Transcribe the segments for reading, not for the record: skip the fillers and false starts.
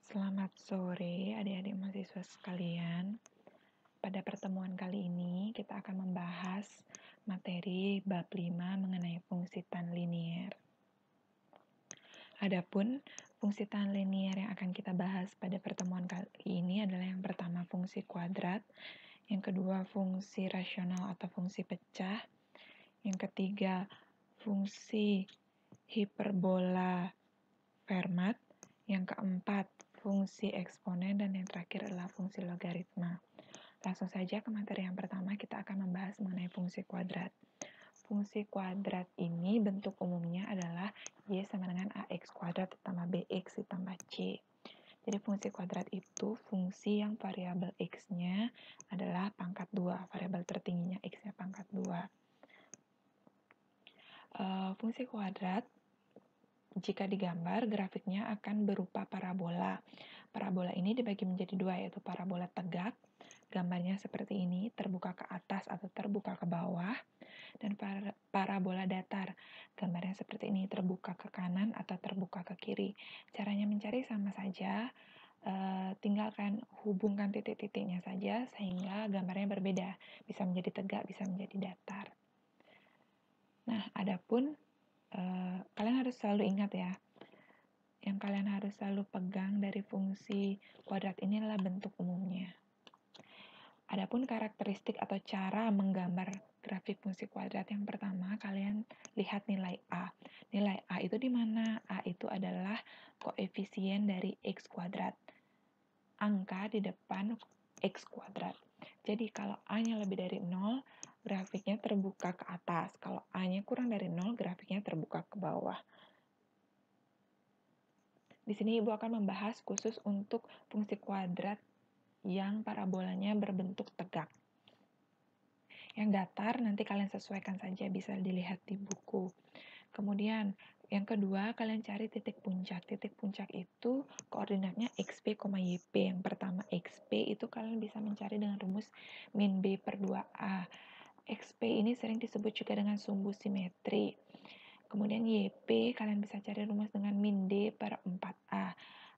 Selamat sore adik-adik mahasiswa sekalian. Pada pertemuan kali ini kita akan membahas materi bab 5 mengenai fungsi tan linier. Adapun fungsi tan linier yang akan kita bahas pada pertemuan kali ini adalah yang pertama fungsi kuadrat, yang kedua fungsi rasional atau fungsi pecah, yang ketiga fungsi hiperbola Fermat, yang keempat fungsi eksponen, dan yang terakhir adalah fungsi logaritma. Langsung saja ke materi yang pertama, kita akan membahas mengenai fungsi kuadrat. Fungsi kuadrat ini bentuk umumnya adalah y sama dengan ax kuadrat ditambah bx ditambah c. Jadi fungsi kuadrat itu fungsi yang variabel x-nya adalah pangkat 2, variabel tertingginya x-nya pangkat 2. Fungsi kuadrat jika digambar, grafiknya akan berupa parabola. Parabola ini dibagi menjadi dua, yaitu parabola tegak, gambarnya seperti ini, terbuka ke atas atau terbuka ke bawah, dan parabola datar, gambarnya seperti ini, terbuka ke kanan atau terbuka ke kiri. Caranya mencari sama saja, tinggalkan hubungkan titik-titiknya saja, sehingga gambarnya berbeda, bisa menjadi tegak, bisa menjadi datar. Nah, adapun kalian harus selalu ingat ya, yang kalian harus selalu pegang dari fungsi kuadrat ini adalah bentuk umumnya. Adapun karakteristik atau cara menggambar grafik fungsi kuadrat, yang pertama kalian lihat nilai A. Nilai A itu di mana? A itu adalah koefisien dari X kuadrat. Angka di depan X kuadrat. Jadi kalau A-nya lebih dari 0, grafiknya terbuka ke atas. Kalau A-nya kurang dari 0, grafiknya terbuka ke bawah. Di sini Ibu akan membahas khusus untuk fungsi kuadrat yang parabolanya berbentuk tegak. Yang datar nanti kalian sesuaikan saja, bisa dilihat di buku. Kemudian yang kedua, kalian cari titik puncak. Titik puncak itu koordinatnya xp, yp. Yang pertama xp itu kalian bisa mencari dengan rumus min b per 2a. xp ini sering disebut juga dengan sumbu simetri. Kemudian YP kalian bisa cari rumus dengan min D per 4A.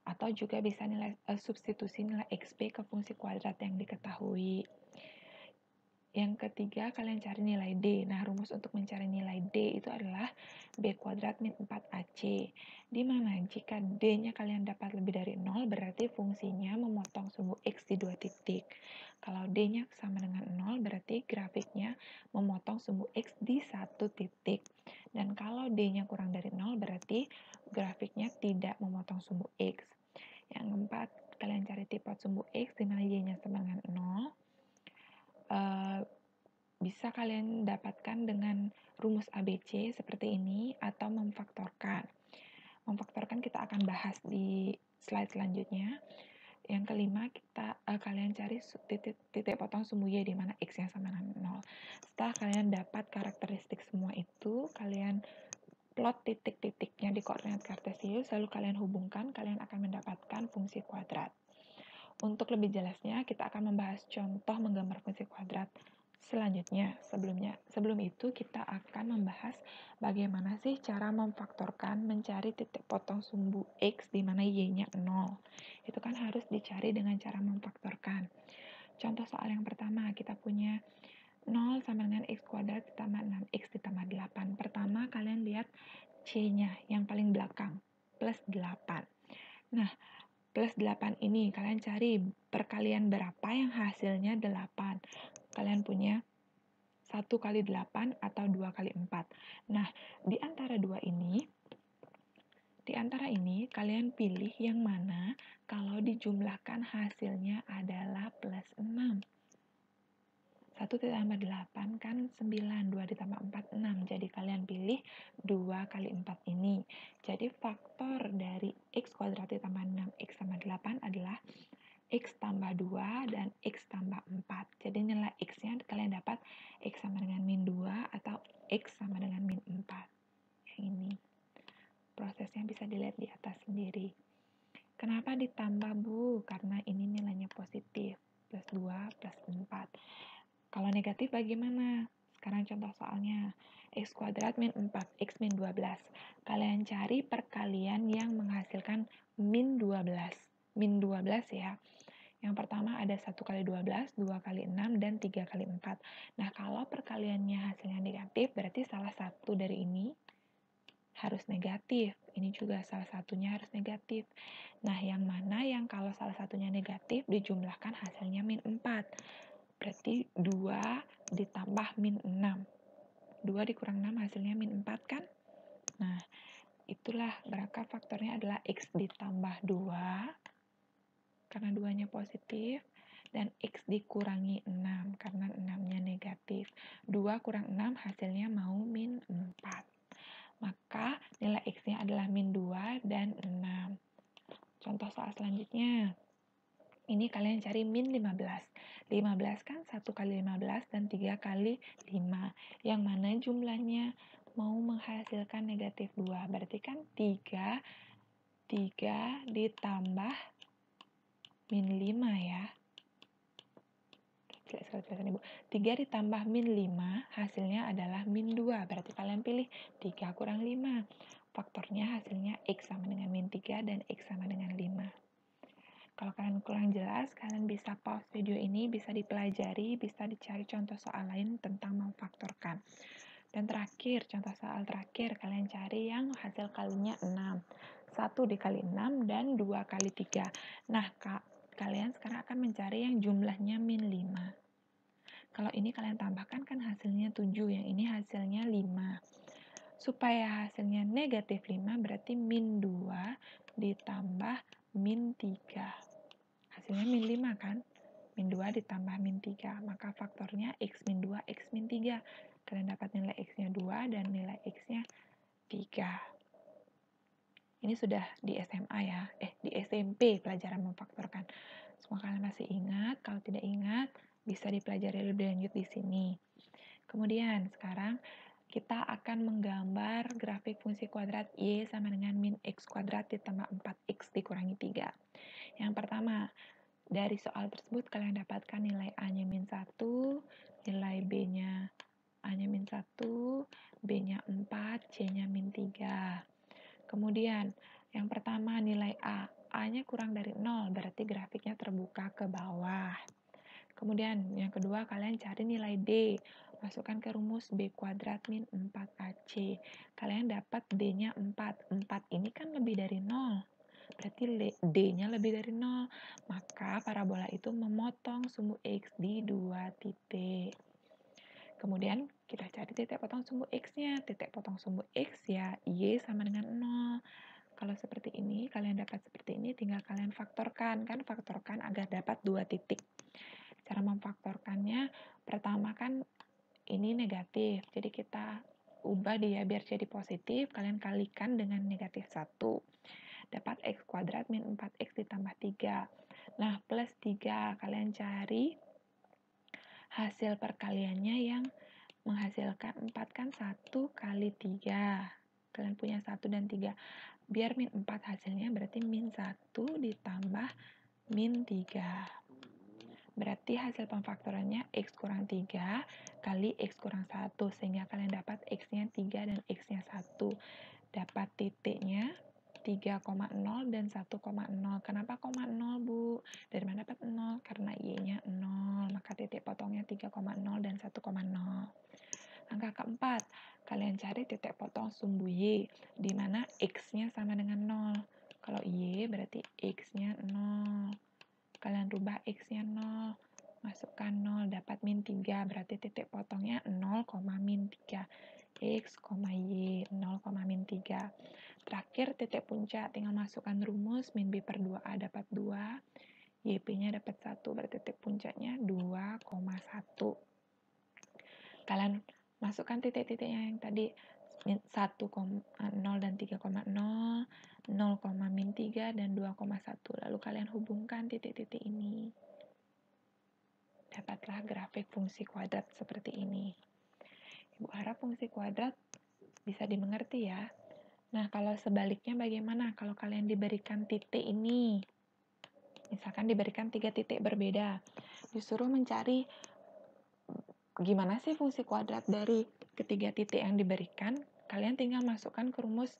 Atau juga bisa substitusi nilai XP ke fungsi kuadrat yang diketahui. Yang ketiga, kalian cari nilai D. Nah, rumus untuk mencari nilai D itu adalah B kuadrat min 4AC. Di mana jika D-nya kalian dapat lebih dari 0, berarti fungsinya memotong sumbu X di 2 titik. Kalau D-nya sama dengan 0, berarti grafiknya memotong sumbu X di 1 titik. Dan kalau D-nya kurang dari 0, berarti grafiknya tidak memotong sumbu X. Yang keempat, kalian cari tipe sumbu X di mana Y-nya sama dengan 0. Bisa kalian dapatkan dengan rumus ABC seperti ini atau memfaktorkan. Memfaktorkan kita akan bahas di slide selanjutnya. Yang kelima, kalian cari titik potong sumbu Y di mana X-nya sama dengan 0. Setelah kalian dapat karakteristik semua itu, kalian plot titik-titiknya di koordinat kartesius, lalu kalian hubungkan, kalian akan mendapatkan fungsi kuadrat. Untuk lebih jelasnya, kita akan membahas contoh menggambar fungsi kuadrat selanjutnya. Sebelum itu, kita akan membahas bagaimana sih cara memfaktorkan, mencari titik potong sumbu X di mana Y-nya 0. Itu kan harus dicari dengan cara memfaktorkan. Contoh soal yang pertama, kita punya 0 sama dengan X kuadrat ditambah 6X ditambah 8. Pertama, kalian lihat C-nya yang paling belakang, plus 8. Nah, plus 8 ini kalian cari perkalian berapa yang hasilnya 8. Kalian punya 1 kali 8 atau 2 kali 4. Nah, di antara ini kalian pilih yang mana kalau dijumlahkan hasilnya adalah plus 6. 1 ditambah 8 kan 9, 2 ditambah 4, 6. Jadi kalian pilih 2 kali 4 ini. Jadi faktor dari X kuadrat ditambah 6X tambah 8 adalah X tambah 2 dan X tambah 4. Jadi nilai X-nya kalian dapat X sama dengan min 2 atau X sama dengan min 4. Yang ini. Prosesnya bisa dilihat di atas sendiri. Kenapa ditambah, Bu? Karena ini nilainya positif. Plus 2 plus 4. Kalau negatif bagaimana? Sekarang contoh soalnya. X kuadrat min 4, X min 12. Kalian cari perkalian yang menghasilkan min 12. min 12 ya. Yang pertama ada 1 kali 12, 2 kali 6, dan 3 kali 4. Nah, kalau perkaliannya hasilnya negatif, berarti salah satu dari ini harus negatif. Ini juga salah satunya harus negatif. Nah, yang mana yang kalau salah satunya negatif dijumlahkan hasilnya min 4. Berarti 2 ditambah min 6. 2 dikurang 6 hasilnya min 4 kan? Nah, itulah maka faktornya adalah X ditambah 2 karena 2-nya positif, dan X dikurangi 6 karena 6-nya negatif. 2 kurang 6 hasilnya mau min 4. Maka nilai X-nya adalah min 2 dan 6. Contoh soal selanjutnya. Ini kalian cari min 15. 15 kan 1 kali 15 dan 3 kali 5. Yang mana jumlahnya mau menghasilkan negatif 2. Berarti kan 3 ditambah min 5 ya. 3 ditambah min 5 hasilnya adalah min 2. Berarti kalian pilih 3 kurang 5. Faktornya hasilnya X sama dengan min 3 dan X sama dengan 5. Kalau kalian kurang jelas, kalian bisa pause video ini, bisa dipelajari, bisa dicari contoh soal lain tentang memfaktorkan. Dan terakhir, contoh soal terakhir, kalian cari yang hasil kalinya 6. 1 dikali 6 dan 2 kali 3. Nah, kalian sekarang akan mencari yang jumlahnya min 5. Kalau ini kalian tambahkan kan hasilnya 7, yang ini hasilnya 5. Supaya hasilnya negatif 5, berarti min 2 ditambah min 3. Hasilnya min 5 kan? Min 2 ditambah min 3. Maka faktornya X min 2, X min 3. Kalian dapat nilai X-nya 2 dan nilai X-nya 3. Ini sudah di SMA ya. Di SMP pelajaran memfaktorkan. Semua kalian masih ingat? Kalau tidak ingat, bisa dipelajari lebih lanjut di sini. Kemudian, sekarang kita akan menggambar grafik fungsi kuadrat Y sama dengan min X kuadrat ditambah 4X dikurangi 3. Yang pertama, dari soal tersebut kalian dapatkan nilai A-nya min 1, nilai B-nya A-nya min 1, B-nya 4, C-nya min 3. Kemudian, yang pertama nilai A. A-nya kurang dari 0, berarti grafiknya terbuka ke bawah. Kemudian, yang kedua kalian cari nilai D. Masukkan ke rumus B kuadrat min 4AC. Kalian dapat D-nya 4. 4 ini kan lebih dari 0. Berarti D-nya lebih dari 0. Maka parabola itu memotong sumbu X di 2 titik. Kemudian kita cari titik potong sumbu X-nya. Titik potong sumbu X ya Y sama dengan 0. Kalau seperti ini, kalian dapat seperti ini, tinggal kalian faktorkan. Kan faktorkan agar dapat 2 titik. Cara memfaktorkannya, pertama kan ini negatif. Jadi kita ubah dia biar jadi positif. Kalian kalikan dengan negatif 1. Dapat X kuadrat min 4X ditambah 3. Nah, plus 3. Kalian cari hasil perkaliannya yang menghasilkan 4 kan 1 kali 3. Kalian punya 1 dan 3. Biar min 4 hasilnya berarti min 1 ditambah min 3. Berarti hasil pemfaktorannya X kurang 3 kali X kurang 1. Sehingga kalian dapat X-nya 3 dan X-nya 1. Dapat titiknya 3,0 dan 1,0. Kenapa 0, Bu? Dari mana dapat 0? Karena Y-nya 0. Maka titik potongnya 3,0 dan 1,0. Angka keempat, kalian cari titik potong sumbu Y, di mana X-nya sama dengan 0. Kalau Y berarti X-nya 0. Kalian rubah X-nya 0. Masukkan 0, dapat min 3. Berarti titik potongnya 0, min 3. X, Y, 0, min 3. Terakhir titik puncak, tinggal masukkan rumus min B per 2A dapat 2, YP-nya dapat 1, berarti titik puncaknya 2,1. Kalian masukkan titik-titiknya yang tadi 1,0 dan 3,0, 0, min 3, dan 2,1. Lalu kalian hubungkan titik-titik ini. Dapatlah grafik fungsi kuadrat seperti ini. Ibu harap fungsi kuadrat bisa dimengerti ya. Nah, kalau sebaliknya bagaimana? Kalau kalian diberikan titik ini, misalkan diberikan 3 titik berbeda, disuruh mencari gimana sih fungsi kuadrat dari ketiga titik yang diberikan, kalian tinggal masukkan ke rumus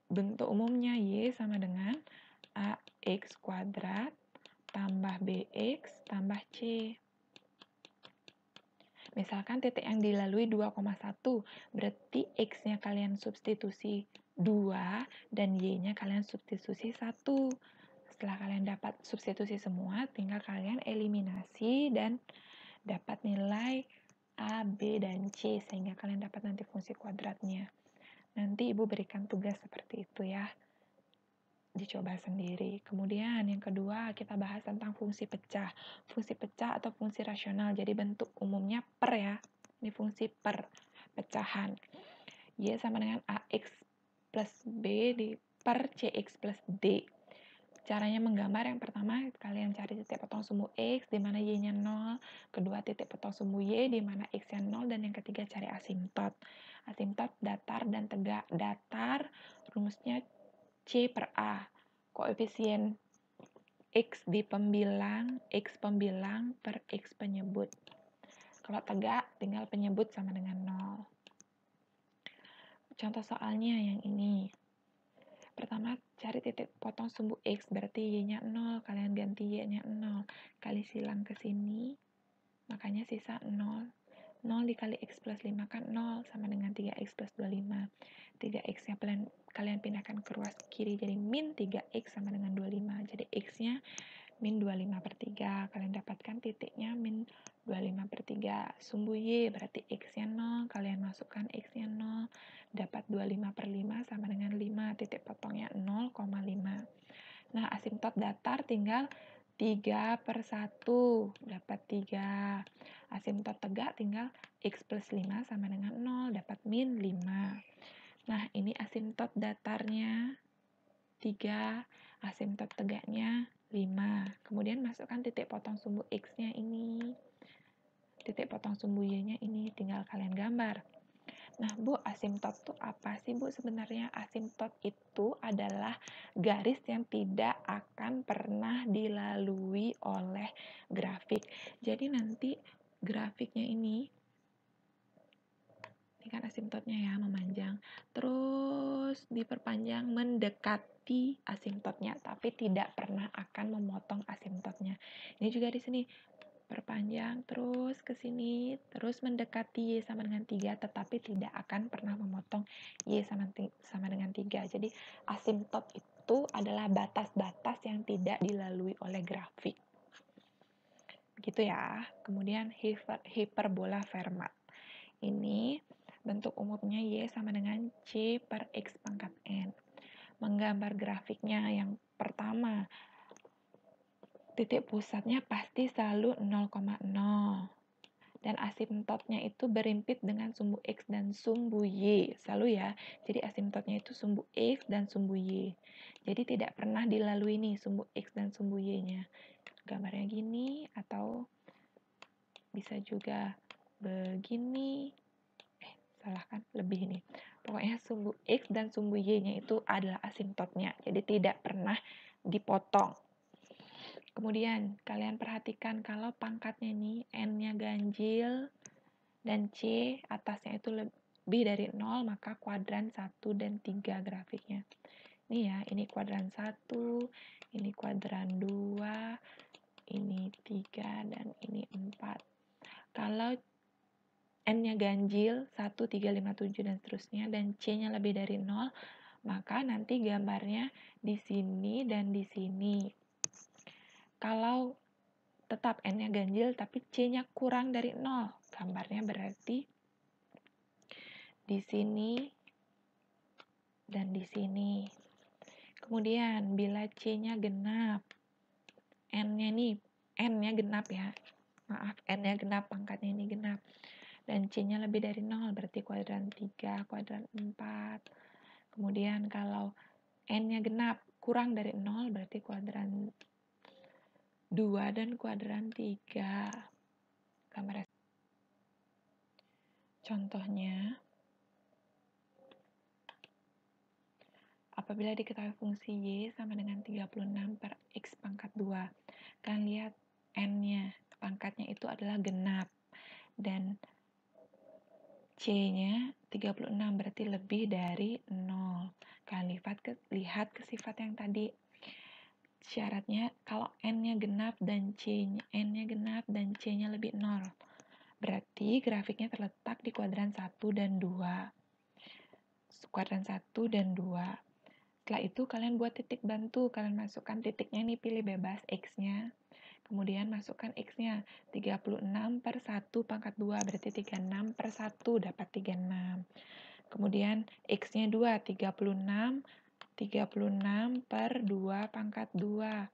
bentuk umumnya Y sama dengan X kuadrat tambah BX tambah C. Misalkan titik yang dilalui 2,1, berarti X-nya kalian substitusi 2 dan Y-nya kalian substitusi 1. Setelah kalian dapat substitusi semua, tinggal kalian eliminasi dan dapat nilai A, B, dan C, sehingga kalian dapat nanti fungsi kuadratnya. Nanti Ibu berikan tugas seperti itu ya. Dicoba sendiri. Kemudian yang kedua kita bahas tentang fungsi pecah. Fungsi pecah atau fungsi rasional. Jadi bentuk umumnya per ya. Ini fungsi per pecahan. Y sama dengan AX plus B per CX plus D. Caranya menggambar yang pertama kalian cari titik potong sumbu X di mana Y-nya 0, kedua titik potong sumbu Y di mana X-nya 0, dan yang ketiga cari asimtot. Asimtot datar dan tegak. Datar rumusnya C per A, koefisien X di pembilang, X pembilang per X penyebut. Kalau tegak, tinggal penyebut sama dengan 0. Contoh soalnya yang ini. Pertama, cari titik potong sumbu X, berarti Y-nya 0, kalian ganti Y-nya 0. Kali silang ke sini, makanya sisa 0. 0 dikali X plus 5 kan 0, sama dengan 3X plus 25. 3X-nya kalian pindahkan ke ruas kiri, jadi min 3X sama dengan 25. Jadi X-nya min 25 per 3. Kalian dapatkan titiknya min 25 per 3. Sumbu Y berarti X-nya 0. Kalian masukkan X-nya 0. Dapat 25 per 5 sama dengan 5. Titik potongnya 0,5. Nah, asimtot datar tinggal 3 per 1. Dapat 3. Asimtot tegak tinggal X plus 5 sama dengan 0. Dapat min 5. Nah, ini asimtot datarnya 3, asimtot tegaknya 5. Kemudian masukkan titik potong sumbu X-nya ini. Titik potong sumbu Y-nya ini. Tinggal kalian gambar. Nah, Bu, asimtot itu apa sih, Bu? Sebenarnya asimtot itu adalah garis yang tidak akan pernah dilalui oleh grafik. Jadi nanti grafiknya ini kan asimtotnya ya, memanjang. Terus diperpanjang mendekati asimtotnya, tapi tidak pernah akan memotong asimtotnya. Ini juga di sini perpanjang terus ke sini, terus mendekati Y sama dengan 3, tetapi tidak akan pernah memotong Y sama dengan 3. Jadi asimtot itu adalah batas-batas yang tidak dilalui oleh grafik. Begitu ya. Kemudian hiperbola Fermat. Ini bentuk umumnya Y sama dengan C per X pangkat N. Menggambar grafiknya yang pertama, titik pusatnya pasti selalu 0,0. Dan asimtotnya itu berimpit dengan sumbu X dan sumbu Y. Selalu ya. Jadi asimtotnya itu sumbu X dan sumbu Y. Jadi tidak pernah dilalui nih sumbu X dan sumbu Y-nya. Gambarnya gini atau bisa juga begini. Salah kan? Lebih ini. Pokoknya sumbu X dan sumbu Y-nya itu adalah asimtotnya. Jadi tidak pernah dipotong. Kemudian kalian perhatikan kalau pangkatnya ini N-nya ganjil dan C atasnya itu lebih dari 0, maka kuadran 1 dan 3 grafiknya. Ini ya, ini kuadran 1, ini kuadran 2, ini 3, dan ini 4. Kalau N-nya ganjil, 1, 3, 5, 7, dan seterusnya, dan C-nya lebih dari 0, maka nanti gambarnya di sini dan di sini. Kalau tetap N-nya ganjil, tapi C-nya kurang dari 0, gambarnya berarti di sini dan di sini. Kemudian, bila C-nya genap, N-nya genap ya, maaf, N-nya genap, pangkatnya ini genap. Dan C-nya lebih dari 0, berarti kuadran 3, kuadran 4. Kemudian kalau N-nya genap, kurang dari 0, berarti kuadran 2 dan kuadran 3. Gambar contohnya, apabila diketahui fungsi Y sama dengan 36 per X pangkat 2. Kalian lihat N-nya, pangkatnya itu adalah genap. Dan C-nya 36 berarti lebih dari 0. Kalian lihat ke sifat yang tadi. Syaratnya kalau N-nya genap dan C-nya lebih 0. Berarti grafiknya terletak di kuadran 1 dan 2. Kuadran 1 dan 2. Setelah itu kalian buat titik bantu. Kalian masukkan titiknya nih, pilih bebas X-nya. Kemudian masukkan X-nya. 36 per 1 pangkat 2. Berarti 36 per 1 dapat 36. Kemudian X-nya 2. 36 per 2 pangkat 2.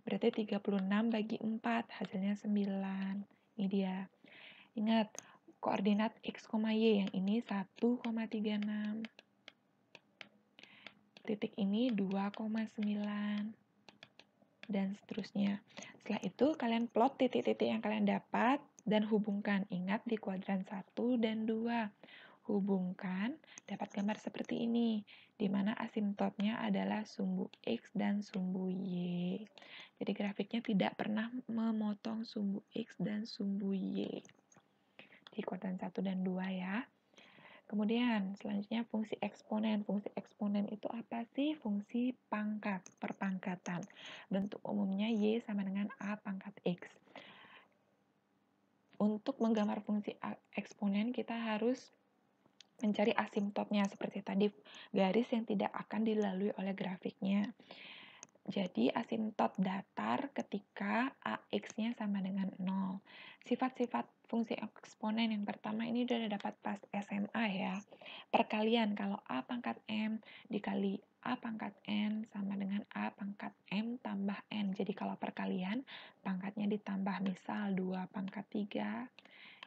Berarti 36 bagi 4, hasilnya 9. Ini dia. Ingat, koordinat X, Y yang ini 1,36. Titik ini 2,9. Dan seterusnya. Setelah itu, kalian plot titik-titik yang kalian dapat dan hubungkan. Ingat, di kuadran 1 dan 2. Hubungkan, dapat gambar seperti ini, di mana asimptotnya adalah sumbu X dan sumbu Y. Jadi grafiknya tidak pernah memotong sumbu X dan sumbu Y. Di kuadran 1 dan 2 ya. Kemudian, selanjutnya fungsi eksponen. Fungsi eksponen itu apa sih? Fungsi pangkat, perpangkatan. Bentuk umumnya Y sama dengan A pangkat X. Untuk menggambar fungsi eksponen, kita harus mencari asimptotnya seperti tadi, garis yang tidak akan dilalui oleh grafiknya. Jadi asimptot datar ketika AX-nya sama dengan 0. Sifat-sifat fungsi eksponen yang pertama ini udah dapat pas SMA ya. Perkalian, kalau A pangkat M dikali A pangkat N sama dengan A pangkat M tambah N. Jadi kalau perkalian, pangkatnya ditambah, misal 2 pangkat 3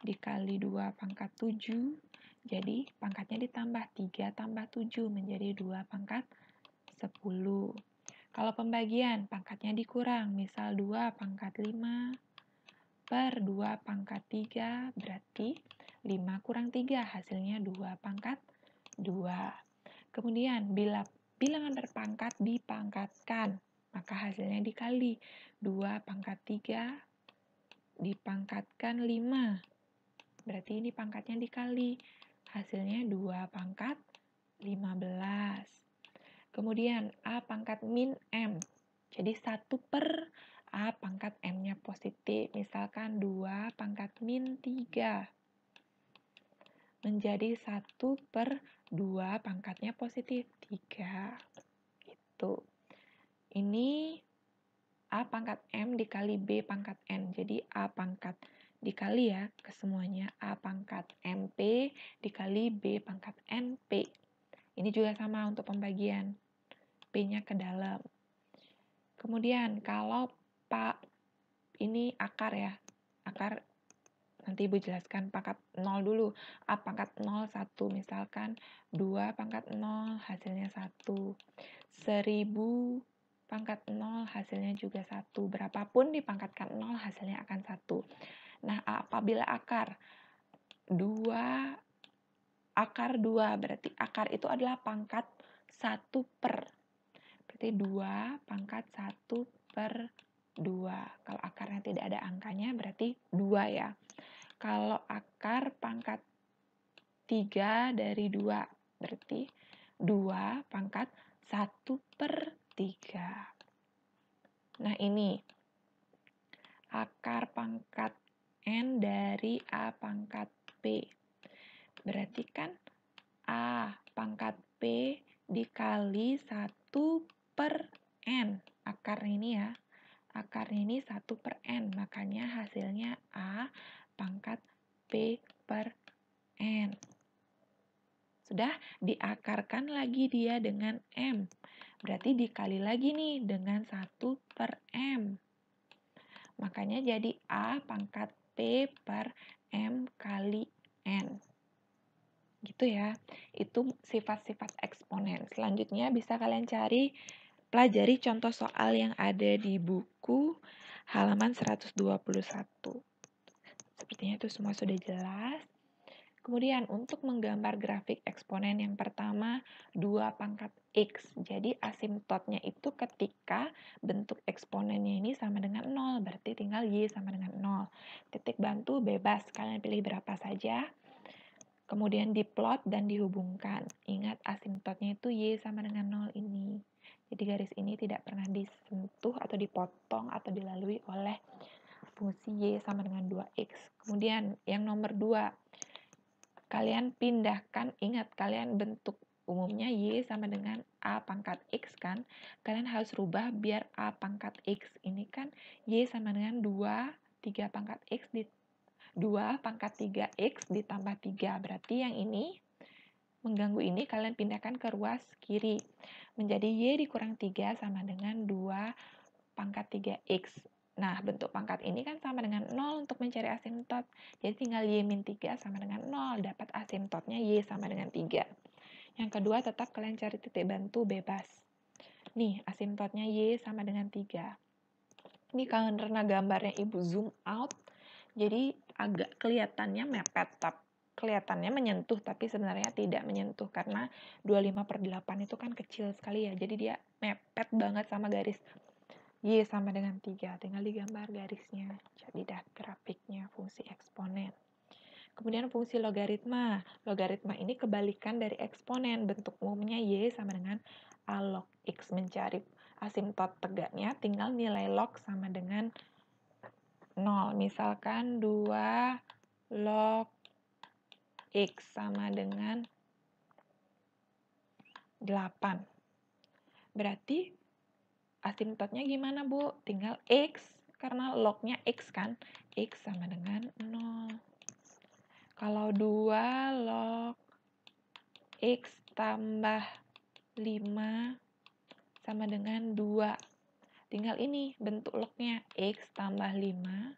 dikali 2 pangkat 7. Jadi pangkatnya ditambah, 3 tambah 7 menjadi 2 pangkat 10. Kalau pembagian, pangkatnya dikurang, misal 2 pangkat 5 per 2 pangkat 3, berarti 5 kurang 3, hasilnya 2 pangkat 2. Kemudian, bila bilangan berpangkat dipangkatkan, maka hasilnya dikali. 2 pangkat 3 dipangkatkan 5. Berarti ini pangkatnya dikali. Hasilnya 2 pangkat 15. Kemudian A pangkat min M. Jadi 1 per A pangkat M-nya positif. Misalkan 2 pangkat min 3. Menjadi 1 per 2 pangkatnya positif 3. Gitu. Ini A pangkat M dikali B pangkat N. Jadi A pangkat dikali ya ke semuanya, A pangkat MP dikali B pangkat NP. Ini juga sama untuk pembagian, P-nya ke dalam. Kemudian kalau Pak, ini akar ya, akar nanti Ibu jelaskan pangkat 0 dulu. A pangkat 0, 1, misalkan 2 pangkat 0 hasilnya 1. 1000 pangkat 0 hasilnya juga 1. Berapapun dipangkatkan 0 hasilnya akan 1. Nah, apabila akar 2, berarti akar itu adalah pangkat 1 per. Berarti 2 pangkat 1 per 2. Kalau akarnya tidak ada angkanya, berarti 2 ya. Kalau akar pangkat 3 dari 2, berarti 2 pangkat 1 per 3. Nah, ini akar pangkat N dari A pangkat P. Berarti kan A pangkat P dikali 1 per N. Akarnya ini ya. Akarnya ini 1 per N. Makanya hasilnya A pangkat P per N. Sudah diakarkan lagi dia dengan M. Berarti dikali lagi nih dengan 1 per M. Makanya jadi A pangkat P per M kali N. Gitu ya. Itu sifat-sifat eksponen. Selanjutnya bisa kalian pelajari contoh soal yang ada di buku halaman 121. Sepertinya itu semua sudah jelas. Kemudian untuk menggambar grafik eksponen yang pertama 2 pangkat X. Jadi asimptotnya itu ketika bentuk eksponennya ini sama dengan 0. Berarti tinggal Y sama dengan 0. Titik bantu bebas. Kalian pilih berapa saja. Kemudian diplot dan dihubungkan. Ingat asimptotnya itu Y sama dengan 0 ini. Jadi garis ini tidak pernah disentuh atau dipotong atau dilalui oleh fungsi Y sama dengan 2X. Kemudian yang nomor 2, kalian pindahkan, ingat kalian bentuk umumnya Y sama dengan A pangkat X kan. Kalian harus rubah biar A pangkat X ini kan Y sama dengan 2, 3 pangkat X 2 pangkat 3X ditambah 3. Berarti yang ini mengganggu ini kalian pindahkan ke ruas kiri. Menjadi Y dikurang 3 sama dengan 2 pangkat 3X. Nah, bentuk pangkat ini kan sama dengan 0 untuk mencari asimtot. Jadi tinggal Y min 3 sama dengan 0. Dapat asimtotnya Y sama dengan 3. Yang kedua, tetap kalian cari titik bantu bebas. Nih, asimtotnya Y sama dengan 3. Ini karena gambarnya Ibu zoom out, jadi agak kelihatannya mepet, kelihatannya menyentuh, tapi sebenarnya tidak menyentuh. Karena 25/8 itu kan kecil sekali ya, jadi dia mepet banget sama garis Y sama dengan 3, tinggal digambar garisnya. Jadi grafiknya fungsi eksponen. Kemudian fungsi logaritma. Logaritma ini kebalikan dari eksponen. Bentuk umumnya Y sama dengan A log X. Mencari asimtot tegaknya, tinggal nilai log sama dengan 0. Misalkan 2 log X sama dengan 8. Berarti asimtotnya gimana, Bu? Tinggal X, karena lognya X kan. X sama dengan 0. Kalau 2 log X tambah 5 sama dengan 2. Tinggal ini bentuk lognya. X tambah 5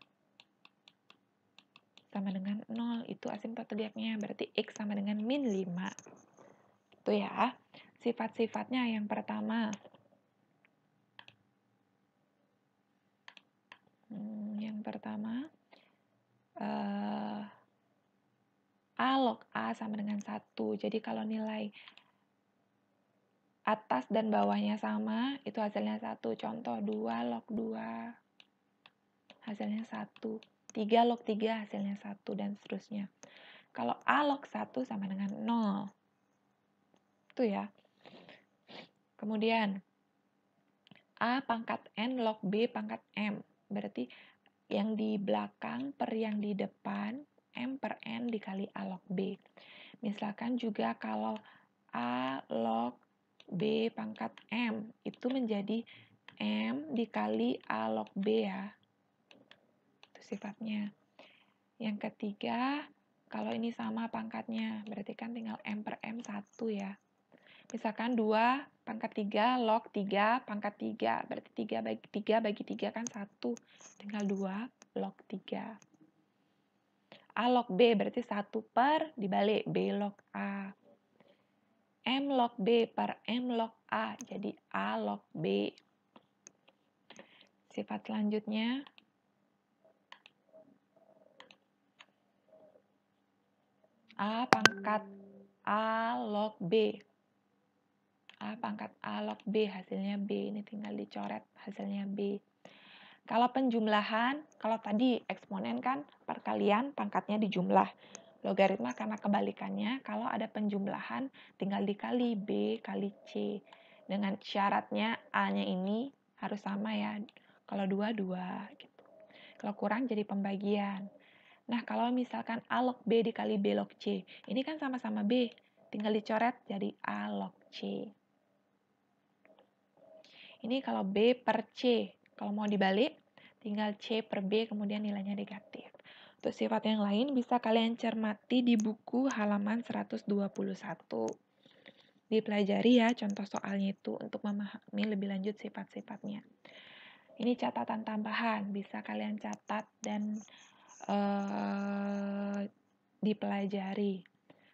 sama dengan 0. Itu asimtot tegaknya. Berarti X sama dengan min 5. Itu ya. Sifat-sifatnya yang pertama. Yang pertama, A log A sama dengan 1. Jadi kalau nilai atas dan bawahnya sama, itu hasilnya 1. Contoh 2 log 2, hasilnya 1. 3 log 3, hasilnya 1, dan seterusnya. Kalau A log 1 sama dengan 0. Itu ya. Kemudian, A pangkat N log B pangkat M. Berarti yang di belakang per yang di depan, M per N dikali A log B. Misalkan juga kalau A log B pangkat M, itu menjadi M dikali A log B ya. Itu sifatnya. Yang ketiga, kalau ini sama pangkatnya, berarti kan tinggal M per M 1 ya. Misalkan 2 pangkat 3 log 3 pangkat 3, berarti 3 bagi 3 kan 1. Tinggal 2 log 3. A log B berarti 1 per dibalik B log A. M log B per M log A, jadi A log B. Sifat selanjutnya, A pangkat A log B. A pangkat A log B, hasilnya B. Ini tinggal dicoret, hasilnya B. Kalau penjumlahan, kalau tadi eksponen kan perkalian pangkatnya dijumlah. Logaritma karena kebalikannya, kalau ada penjumlahan tinggal dikali B kali C. Dengan syaratnya A-nya ini harus sama ya. Kalau 2, 2 gitu. Kalau kurang jadi pembagian. Nah, kalau misalkan A log B dikali B log C, ini kan sama-sama B. Tinggal dicoret jadi A log C. Ini kalau B per C. Kalau mau dibalik, tinggal C per B, kemudian nilainya negatif. Untuk sifat yang lain bisa kalian cermati di buku halaman 121. Dipelajari ya contoh soalnya itu untuk memahami lebih lanjut sifat-sifatnya. Ini catatan tambahan, bisa kalian catat dan dipelajari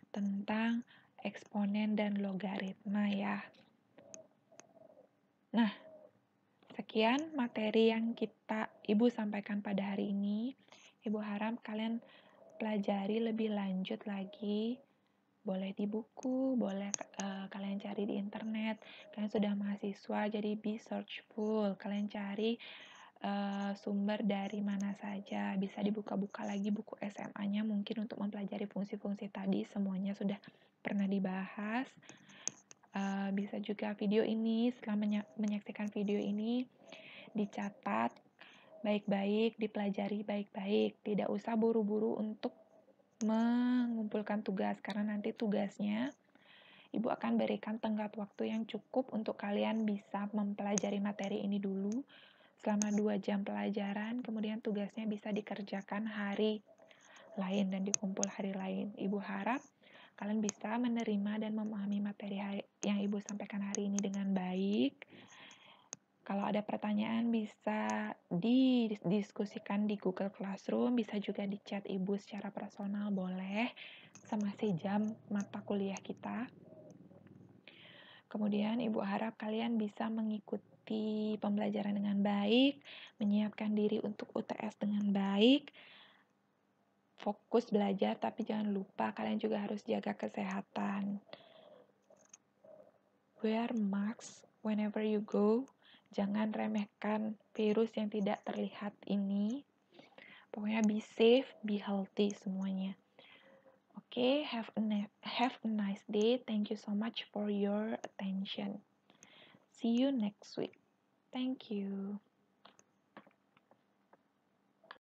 tentang eksponen dan logaritma ya. Nah, sekian materi yang Ibu sampaikan pada hari ini. Ibu harap kalian pelajari lebih lanjut lagi. Boleh di buku, boleh kalian cari di internet. Kalian sudah mahasiswa, jadi be searchful. Kalian cari sumber dari mana saja. Bisa dibuka-buka lagi buku SMA-nya mungkin untuk mempelajari fungsi-fungsi tadi. Semuanya sudah pernah dibahas. Bisa juga video ini, setelah menyaksikan video ini, dicatat baik-baik, dipelajari baik-baik. Tidak usah buru-buru untuk mengumpulkan tugas, karena nanti tugasnya Ibu akan berikan tenggat waktu yang cukup untuk kalian bisa mempelajari materi ini dulu selama 2 jam pelajaran, kemudian tugasnya bisa dikerjakan hari lain dan dikumpul hari lain. Ibu harap kalian bisa menerima dan memahami materi yang Ibu sampaikan hari ini dengan baik. Kalau ada pertanyaan bisa didiskusikan di Google Classroom, bisa juga di chat Ibu secara personal, boleh, semasa jam mata kuliah kita. Kemudian Ibu harap kalian bisa mengikuti pembelajaran dengan baik, menyiapkan diri untuk UTS dengan baik, fokus belajar, tapi jangan lupa kalian juga harus jaga kesehatan. Wear mask whenever you go. Jangan remehkan virus yang tidak terlihat ini. Pokoknya be safe, be healthy semuanya. Okay, have a nice day. Thank you so much for your attention. See you next week. Thank you.